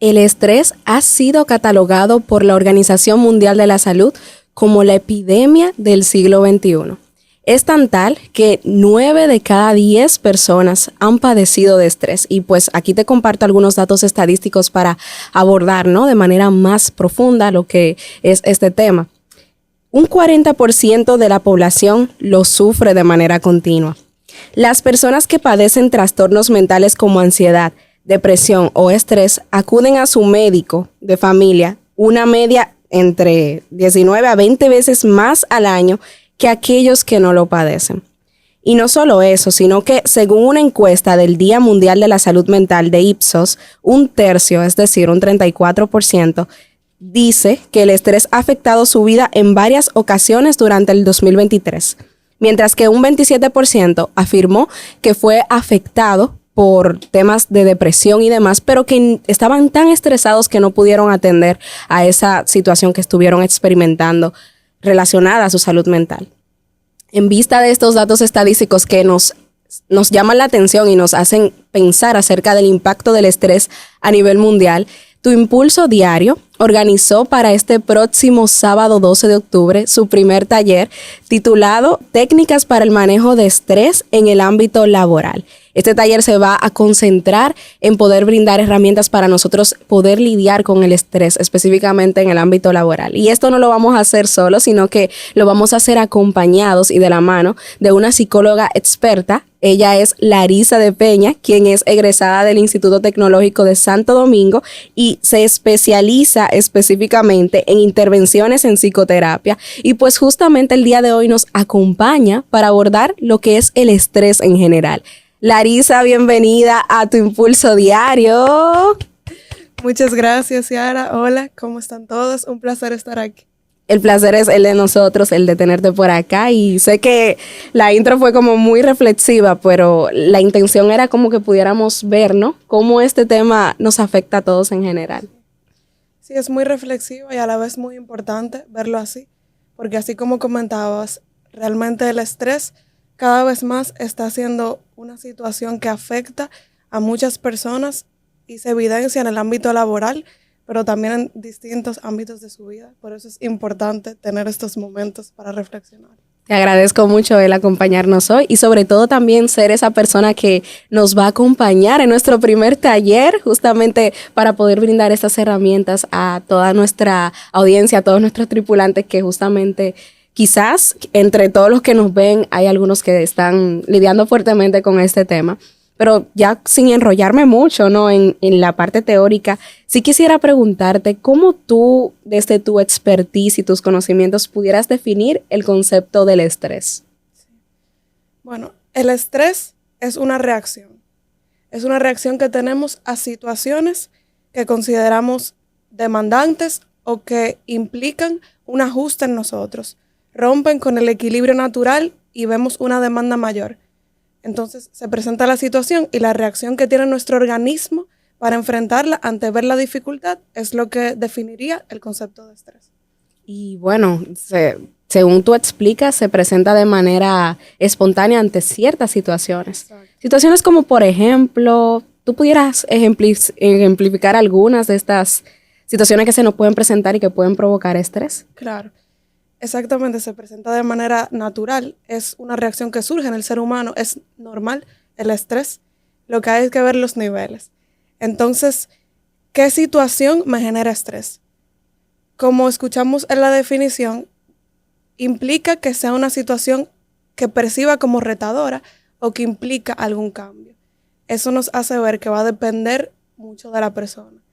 El estrés ha sido catalogado por la Organización Mundial de la Salud como la epidemia del siglo XXI. Es tan tal que 9 de cada 10 personas han padecido de estrés. Y pues aquí te comparto algunos datos estadísticos para abordar, ¿no?, de manera más profunda lo que es este tema. Un 40% de la población lo sufre de manera continua. Las personas que padecen trastornos mentales como ansiedad, depresión o estrés acuden a su médico de familia una media entre 19 a 20 veces más al año que aquellos que no lo padecen. Y no solo eso, sino que según una encuesta del Día Mundial de la Salud Mental de Ipsos, un tercio, es decir, un 34%, dice que el estrés ha afectado su vida en varias ocasiones durante el 2023, mientras que un 27% afirmó que fue afectado por temas de depresión y demás, pero que estaban tan estresados que no pudieron atender a esa situación que estuvieron experimentando relacionada a su salud mental. En vista de estos datos estadísticos que nos llaman la atención y nos hacen pensar acerca del impacto del estrés a nivel mundial, Tu Impulso Diario organizó para este próximo sábado 12 de octubre su primer taller titulado Técnicas para el manejo de estrés en el ámbito laboral. Este taller se va a concentrar en poder brindar herramientas para nosotros poder lidiar con el estrés, específicamente en el ámbito laboral. Y esto no lo vamos a hacer solos, sino que lo vamos a hacer acompañados y de la mano de una psicóloga experta. Ella es Larisa de Peña, quien es egresada del Instituto Tecnológico de Santo Domingo y se especializa específicamente en intervenciones en psicoterapia. Y pues justamente el día de hoy nos acompaña para abordar lo que es el estrés en general. Larisa, bienvenida a Tu Impulso Diario. Muchas gracias, Ciara. Hola, ¿cómo están todos? Un placer estar aquí. El placer es el de nosotros, el de tenerte por acá, y sé que la intro fue como muy reflexiva, pero la intención era como que pudiéramos ver, ¿no?, cómo este tema nos afecta a todos en general. Sí, es muy reflexivo y a la vez muy importante verlo así, porque así como comentabas, realmente el estrés cada vez más está siendo una situación que afecta a muchas personas y se evidencia en el ámbito laboral, pero también en distintos ámbitos de su vida. Por eso es importante tener estos momentos para reflexionar. Te agradezco mucho el acompañarnos hoy y sobre todo también ser esa persona que nos va a acompañar en nuestro primer taller, justamente para poder brindar estas herramientas a toda nuestra audiencia, a todos nuestros tripulantes que justamente quizás entre todos los que nos ven hay algunos que están lidiando fuertemente con este tema. Pero ya sin enrollarme mucho, ¿no?, en la parte teórica, sí quisiera preguntarte cómo tú, desde tu expertise y tus conocimientos, pudieras definir el concepto del estrés. Bueno, el estrés es una reacción. Es una reacción que tenemos a situaciones que consideramos demandantes o que implican un ajuste en nosotros. Rompen con el equilibrio natural y vemos una demanda mayor. Entonces se presenta la situación y la reacción que tiene nuestro organismo para enfrentarla ante ver la dificultad es lo que definiría el concepto de estrés. Y bueno, según tú explicas, se presenta de manera espontánea ante ciertas situaciones. Exacto. Situaciones como, por ejemplo, ¿tú pudieras ejemplificar algunas de estas situaciones que se nos pueden presentar y que pueden provocar estrés? Claro. Exactamente, se presenta de manera natural, es una reacción que surge en el ser humano, es normal el estrés, lo que hay es que ver los niveles. Entonces, ¿qué situación me genera estrés? Como escuchamos en la definición, implica que sea una situación que perciba como retadora o que implica algún cambio. Eso nos hace ver que va a depender mucho de la persona,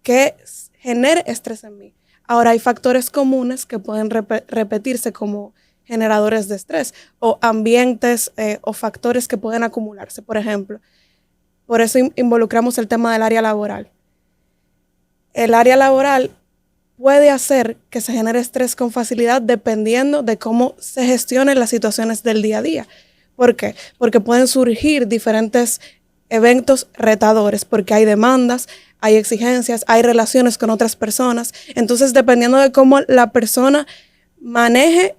que genere estrés en mí. Ahora, hay factores comunes que pueden repetirse como generadores de estrés o ambientes o factores que pueden acumularse. Por ejemplo, por eso involucramos el tema del área laboral. El área laboral puede hacer que se genere estrés con facilidad dependiendo de cómo se gestionen las situaciones del día a día. ¿Por qué? Porque pueden surgir diferentes eventos retadores, porque hay demandas, hay exigencias, hay relaciones con otras personas. Entonces, dependiendo de cómo la persona maneje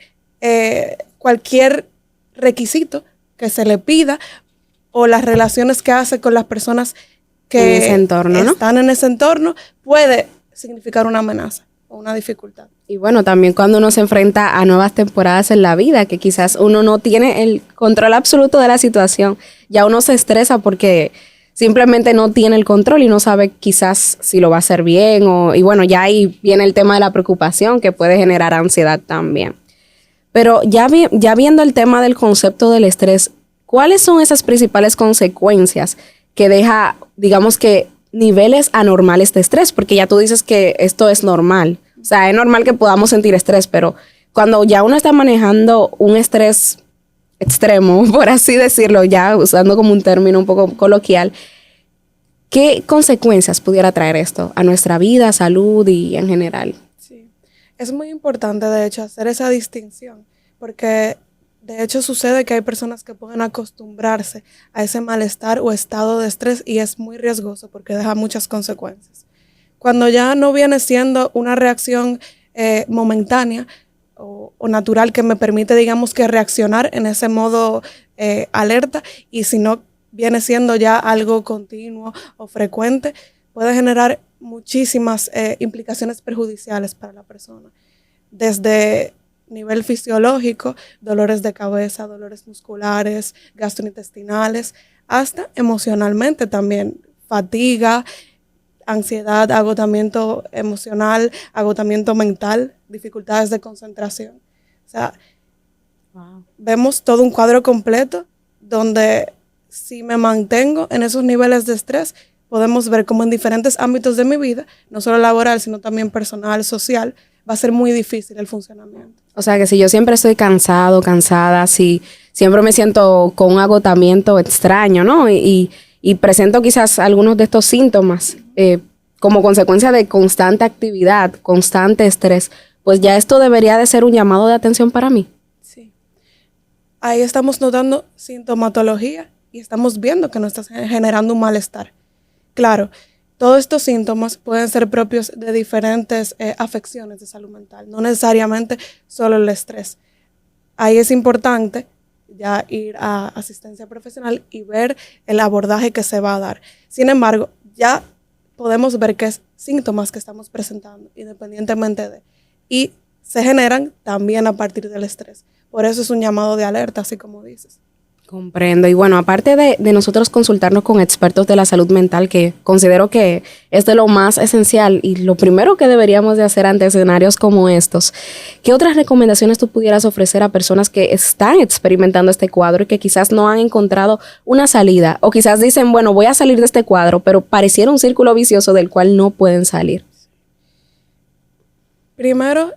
cualquier requisito que se le pida o las relaciones que hace con las personas que en ese entorno, ¿no? están en ese entorno, puede significar una amenaza o una dificultad. Y bueno, también cuando uno se enfrenta a nuevas temporadas en la vida, que quizás uno no tiene el control absoluto de la situación, ya uno se estresa porque simplemente no tiene el control y no sabe quizás si lo va a hacer bien y bueno, ya ahí viene el tema de la preocupación que puede generar ansiedad también. Pero ya viendo el tema del concepto del estrés, ¿cuáles son esas principales consecuencias que deja, digamos que, niveles anormales de estrés? Porque ya tú dices que esto es normal. O sea, es normal que podamos sentir estrés, pero cuando ya uno está manejando un estrés extremo, por así decirlo, ya usando como un término un poco coloquial, ¿qué consecuencias pudiera traer esto a nuestra vida, salud y en general? Sí, es muy importante de hecho hacer esa distinción, porque de hecho sucede que hay personas que pueden acostumbrarse a ese malestar o estado de estrés y es muy riesgoso porque deja muchas consecuencias. Cuando ya no viene siendo una reacción momentánea o natural que me permite, digamos, que reaccionar en ese modo alerta, y si no viene siendo ya algo continuo o frecuente, puede generar muchísimas implicaciones perjudiciales para la persona. Desde nivel fisiológico, dolores de cabeza, dolores musculares, gastrointestinales, hasta emocionalmente también, fatiga, ansiedad, agotamiento emocional, agotamiento mental, dificultades de concentración. O sea, vemos todo un cuadro completo donde si me mantengo en esos niveles de estrés, podemos ver cómo en diferentes ámbitos de mi vida, no solo laboral, sino también personal, social, va a ser muy difícil el funcionamiento. O sea, que si yo siempre estoy cansada, si siempre me siento con un agotamiento extraño, ¿no? Y presento quizás algunos de estos síntomas como consecuencia de constante actividad, constante estrés, pues ya esto debería de ser un llamado de atención para mí. Sí. Ahí estamos notando sintomatología y estamos viendo que nos está generando un malestar. Claro, todos estos síntomas pueden ser propios de diferentes afecciones de salud mental, no necesariamente solo el estrés. Ahí es importante ya ir a asistencia profesional y ver el abordaje que se va a dar. Sin embargo, ya podemos ver qué síntomas que estamos presentando, independientemente de, y se generan también a partir del estrés. Por eso es un llamado de alerta, así como dices. Comprendo. Y bueno, aparte de nosotros consultarnos con expertos de la salud mental, que considero que es de lo más esencial y lo primero que deberíamos de hacer ante escenarios como estos, ¿qué otras recomendaciones tú pudieras ofrecer a personas que están experimentando este cuadro y que quizás no han encontrado una salida? O quizás dicen, bueno, voy a salir de este cuadro, pero pareciera un círculo vicioso del cual no pueden salir. Primero,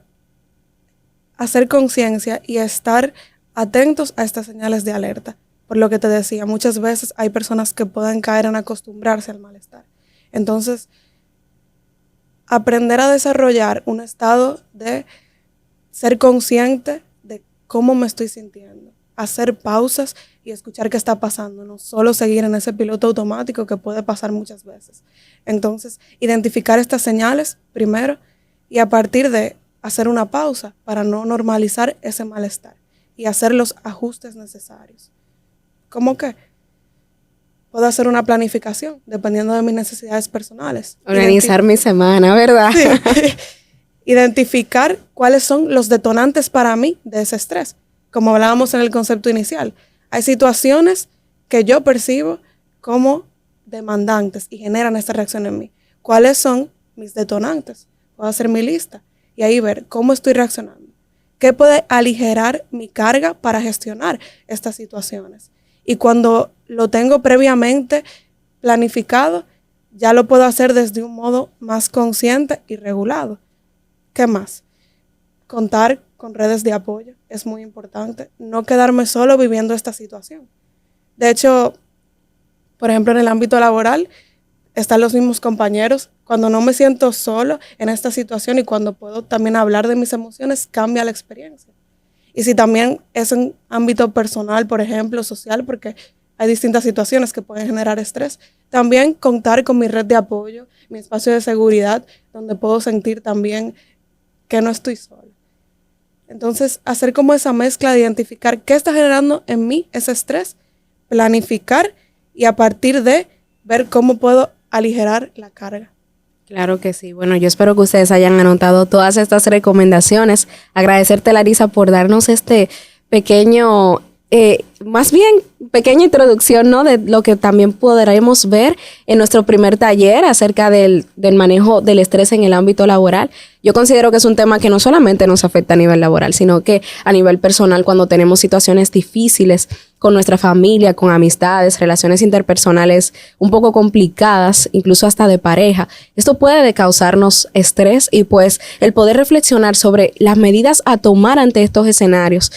hacer conciencia y estar atentos a estas señales de alerta. Por lo que te decía, muchas veces hay personas que pueden caer en acostumbrarse al malestar. Entonces, aprender a desarrollar un estado de ser consciente de cómo me estoy sintiendo, hacer pausas y escuchar qué está pasando, no solo seguir en ese piloto automático que puede pasar muchas veces. Entonces, identificar estas señales primero y a partir de hacer una pausa para no normalizar ese malestar y hacer los ajustes necesarios. ¿Cómo que? Puedo hacer una planificación dependiendo de mis necesidades personales. Organizar mi semana, ¿verdad? Sí. Identificar cuáles son los detonantes para mí de ese estrés. Como hablábamos en el concepto inicial, hay situaciones que yo percibo como demandantes y generan esta reacción en mí. ¿Cuáles son mis detonantes? Puedo hacer mi lista y ahí ver cómo estoy reaccionando. ¿Qué puede aligerar mi carga para gestionar estas situaciones? Y cuando lo tengo previamente planificado, ya lo puedo hacer desde un modo más consciente y regulado. ¿Qué más? Contar con redes de apoyo es muy importante. No quedarme solo viviendo esta situación. De hecho, por ejemplo, en el ámbito laboral, están los mismos compañeros. Cuando no me siento solo en esta situación y cuando puedo también hablar de mis emociones, cambia la experiencia. Y si también es en ámbito personal, por ejemplo, social, porque hay distintas situaciones que pueden generar estrés, también contar con mi red de apoyo, mi espacio de seguridad, donde puedo sentir también que no estoy sola. Entonces, hacer como esa mezcla de identificar qué está generando en mí ese estrés, planificar y a partir de ver cómo puedo aligerar la carga. Claro que sí. Bueno, yo espero que ustedes hayan anotado todas estas recomendaciones. Agradecerte, Larisa, por darnos este pequeña introducción, ¿no? De lo que también podremos ver en nuestro primer taller acerca del manejo del estrés en el ámbito laboral. Yo considero que es un tema que no solamente nos afecta a nivel laboral, sino que a nivel personal, cuando tenemos situaciones difíciles con nuestra familia, con amistades, relaciones interpersonales un poco complicadas, incluso hasta de pareja, esto puede causarnos estrés, y pues el poder reflexionar sobre las medidas a tomar ante estos escenarios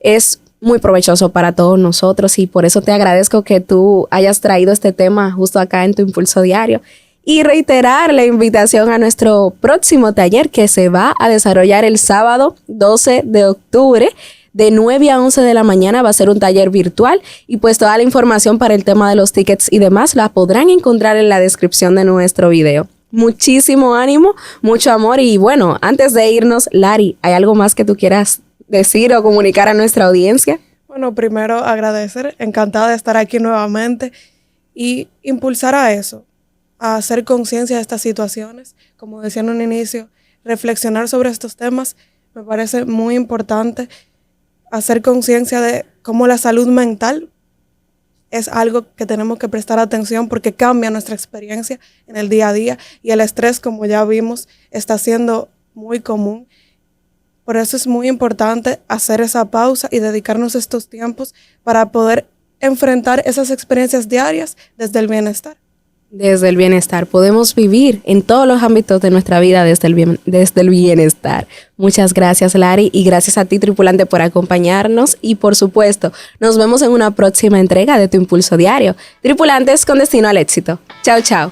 es muy provechoso para todos nosotros, y por eso te agradezco que tú hayas traído este tema justo acá en tu Impulso Diario. Y reiterar la invitación a nuestro próximo taller, que se va a desarrollar el sábado 12 de octubre de 9 a 11 de la mañana. Va a ser un taller virtual, y pues toda la información para el tema de los tickets y demás la podrán encontrar en la descripción de nuestro video. Muchísimo ánimo, mucho amor, y bueno, antes de irnos, Lari, ¿hay algo más que tú quieras decir o comunicar a nuestra audiencia? Bueno, primero agradecer, encantada de estar aquí nuevamente y impulsar a eso, a hacer conciencia de estas situaciones. Como decía en un inicio, reflexionar sobre estos temas me parece muy importante, hacer conciencia de cómo la salud mental es algo que tenemos que prestar atención, porque cambia nuestra experiencia en el día a día, y el estrés, como ya vimos, está siendo muy común. Por eso es muy importante hacer esa pausa y dedicarnos estos tiempos para poder enfrentar esas experiencias diarias desde el bienestar. Desde el bienestar. Podemos vivir en todos los ámbitos de nuestra vida desde el bienestar. Muchas gracias, Lari, y gracias a ti, tripulante, por acompañarnos. Y por supuesto, nos vemos en una próxima entrega de Tu Impulso Diario. Tripulantes con destino al éxito. Chao, chao.